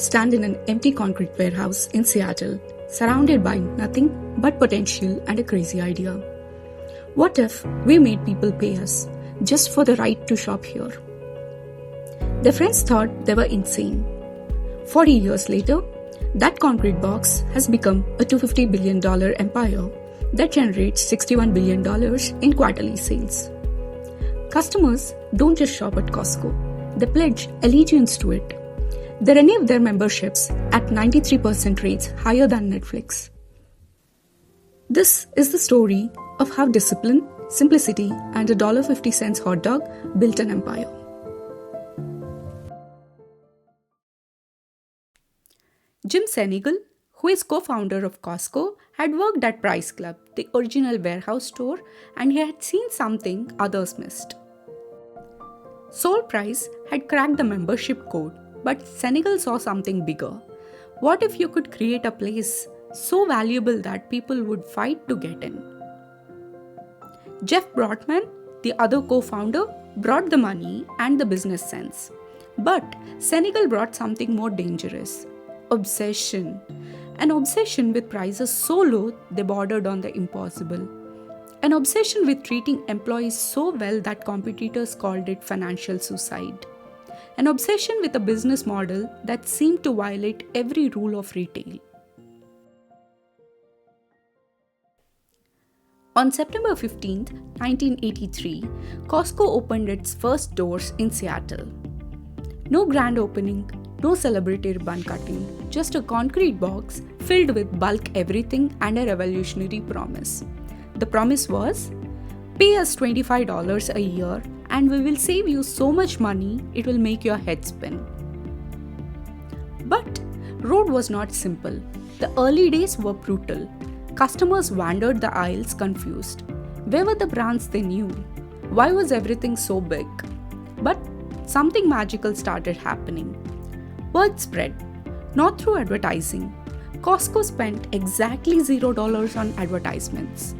stand in an empty concrete warehouse in Seattle, surrounded by nothing but potential and a crazy idea. What if we made people pay us just for the right to shop here? Their friends thought they were insane. 40 years later, that concrete box has become a $250 billion empire that generates $61 billion in quarterly sales. Customers don't just shop at Costco, they pledge allegiance to it. They renew their memberships at 93% rates higher than Netflix. This is the story of how discipline, simplicity, and a $1.50 hot dog built an empire. Jim Sinegal, who is co-founder of Costco, had worked at Price Club, the original warehouse store, and he had seen something others missed. Sol Price had cracked the membership code, but Sinegal saw something bigger. What if you could create a place so valuable that people would fight to get in? Jeff Brotman, the other co-founder, brought the money and the business sense. But Sinegal brought something more dangerous: obsession. An obsession with prices so low they bordered on the impossible. An obsession with treating employees so well that competitors called it financial suicide. An obsession with a business model that seemed to violate every rule of retail. On September 15, 1983, Costco opened its first doors in Seattle. No grand opening, no celebrity ribbon cutting, just a concrete box filled with bulk everything and a revolutionary promise. The promise was, pay us $25 a year and we will save you so much money it will make your head spin. But road was not simple. The early days were brutal. Customers wandered the aisles confused. Where were the brands they knew? Why was everything so big? But something magical started happening. Word spread, not through advertising. Costco spent exactly $0 on advertisements.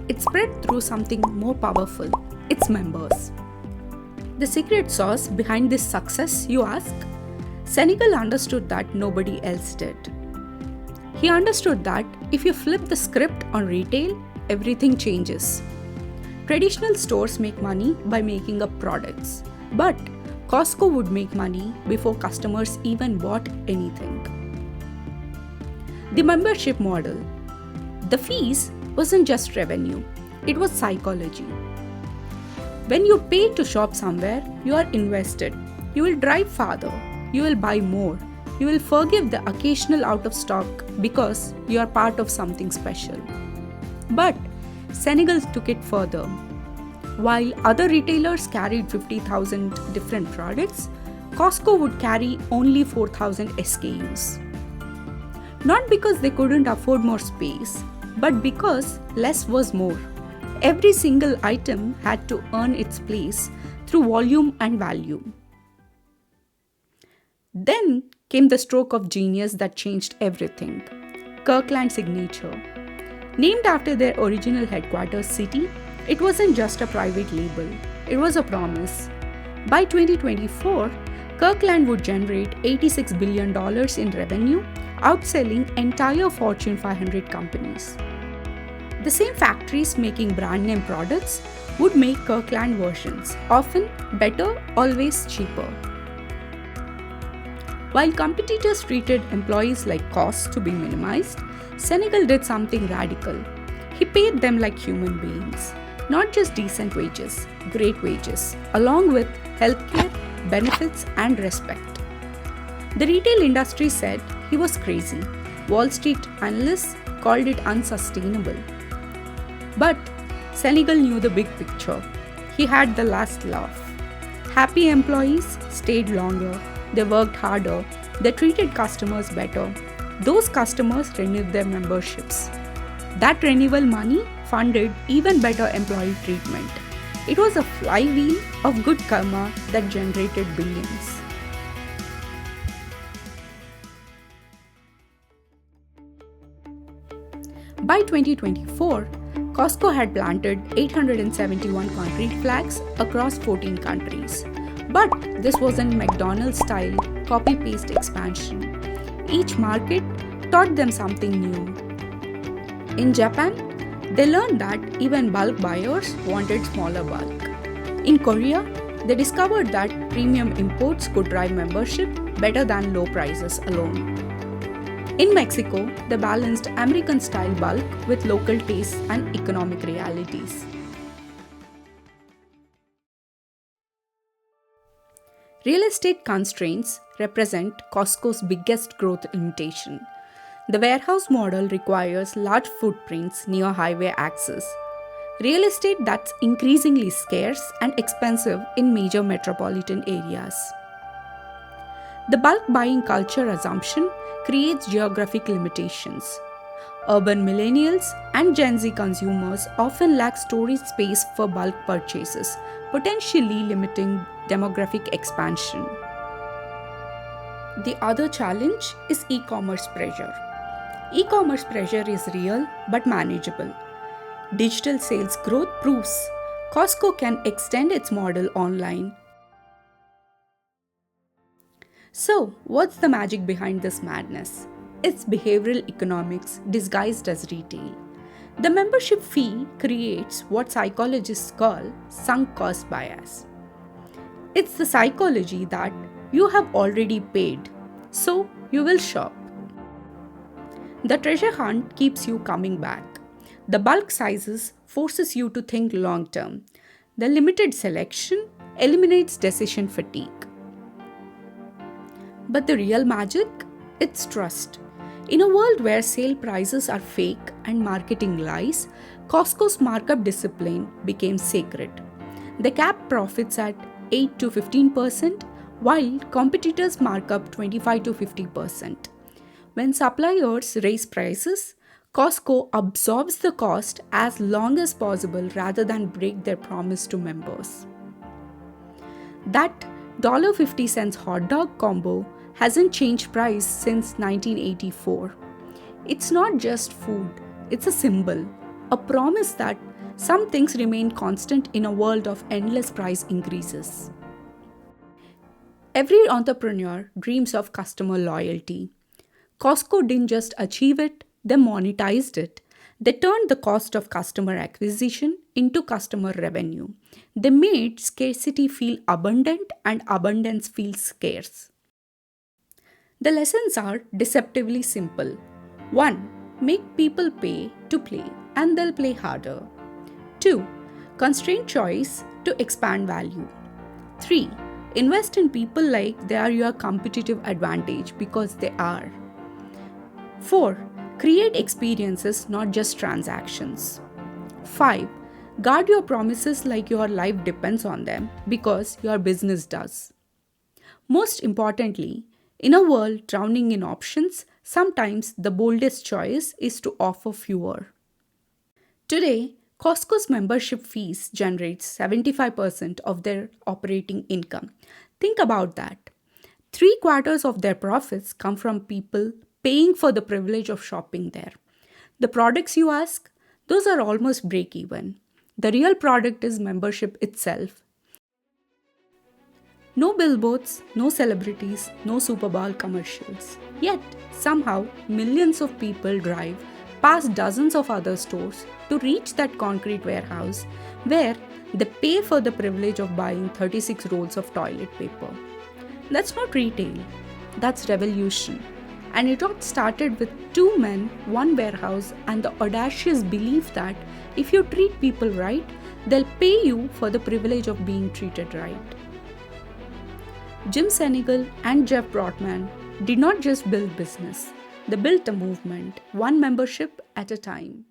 It spread through something more powerful, its members. The secret sauce behind this success, you ask? Sinegal understood that nobody else did. He understood that if you flip the script on retail, everything changes. Traditional stores make money by making up products, but Costco would make money before customers even bought anything. The membership model. The fees wasn't just revenue, it was psychology. When you pay to shop somewhere, you are invested. You will drive farther, you will buy more, you will forgive the occasional out of stock because you are part of something special. But Sinegal took it further. While other retailers carried 50,000 different products, Costco would carry only 4,000 SKUs. Not because they couldn't afford more space, but because less was more. Every single item had to earn its place through volume and value. Then came the stroke of genius that changed everything: Kirkland Signature. Named after their original headquarters city, it wasn't just a private label, it was a promise. By 2024, Kirkland would generate $86 billion in revenue, outselling entire Fortune 500 companies. The same factories making brand name products would make Kirkland versions, often better, always cheaper. While competitors treated employees like costs to be minimized, Sinegal did something radical. He paid them like human beings. Not just decent wages, great wages, along with healthcare, benefits, and respect. The retail industry said he was crazy. Wall Street analysts called it unsustainable. But Sinegal knew the big picture. He had the last laugh. Happy employees stayed longer, they worked harder, they treated customers better. Those customers renewed their memberships. That renewal money funded even better employee treatment. It was a flywheel of good karma that generated billions. By 2024, Costco had planted 871 concrete flags across 14 countries. But this wasn't McDonald's-style copy-paste expansion. Each market taught them something new. In Japan, they learned that even bulk buyers wanted smaller bulk. In Korea, they discovered that premium imports could drive membership better than low prices alone. In Mexico, they balanced American-style bulk with local tastes and economic realities. Real estate constraints represent Costco's biggest growth limitation. The warehouse model requires large footprints near highway access, real estate that's increasingly scarce and expensive in major metropolitan areas. The bulk buying culture assumption creates geographic limitations. Urban millennials and Gen Z consumers often lack storage space for bulk purchases, potentially limiting demographic expansion. The other challenge is e-commerce pressure. E-commerce pressure is real but manageable. Digital sales growth proves Costco can extend its model online. So, what's the magic behind this madness? It's behavioral economics disguised as retail. The membership fee creates what psychologists call sunk cost bias. It's the psychology that you have already paid, so you will shop. The treasure hunt keeps you coming back. The bulk sizes forces you to think long term. The limited selection eliminates decision fatigue. But the real magic? It's trust. In a world where sale prices are fake and marketing lies, Costco's markup discipline became sacred. They capped profits at 8 to 15%, while competitors mark up 25 to 50%. When suppliers raise prices, Costco absorbs the cost as long as possible rather than break their promise to members. That $1.50 hot dog combo hasn't changed price since 1984. It's not just food, it's a symbol, a promise that some things remain constant in a world of endless price increases. Every entrepreneur dreams of customer loyalty. Costco didn't just achieve it, they monetized it. They turned the cost of customer acquisition into customer revenue. They made scarcity feel abundant and abundance feel scarce. The lessons are deceptively simple. 1. Make people pay to play and they'll play harder. 2. Constrain choice to expand value. 3. Invest in people like they are your competitive advantage because they are. 4. Create experiences, not just transactions. 5. Guard your promises like your life depends on them because your business does. Most importantly, in a world drowning in options, sometimes the boldest choice is to offer fewer. Today, Costco's membership fees generate 75% of their operating income. Think about that. 3/4 of their profits come from people paying for the privilege of shopping there. The products you ask, those are almost break even. The real product is membership itself. No billboards, no celebrities, no Super Bowl commercials. Yet, somehow, millions of people drive past dozens of other stores to reach that concrete warehouse where they pay for the privilege of buying 36 rolls of toilet paper. That's not retail, that's revolution. And it all started with 2 men, 1 warehouse, and the audacious belief that if you treat people right, they'll pay you for the privilege of being treated right. Sinegal and Jeff Brotman did not just build business, they built a movement, one membership at a time.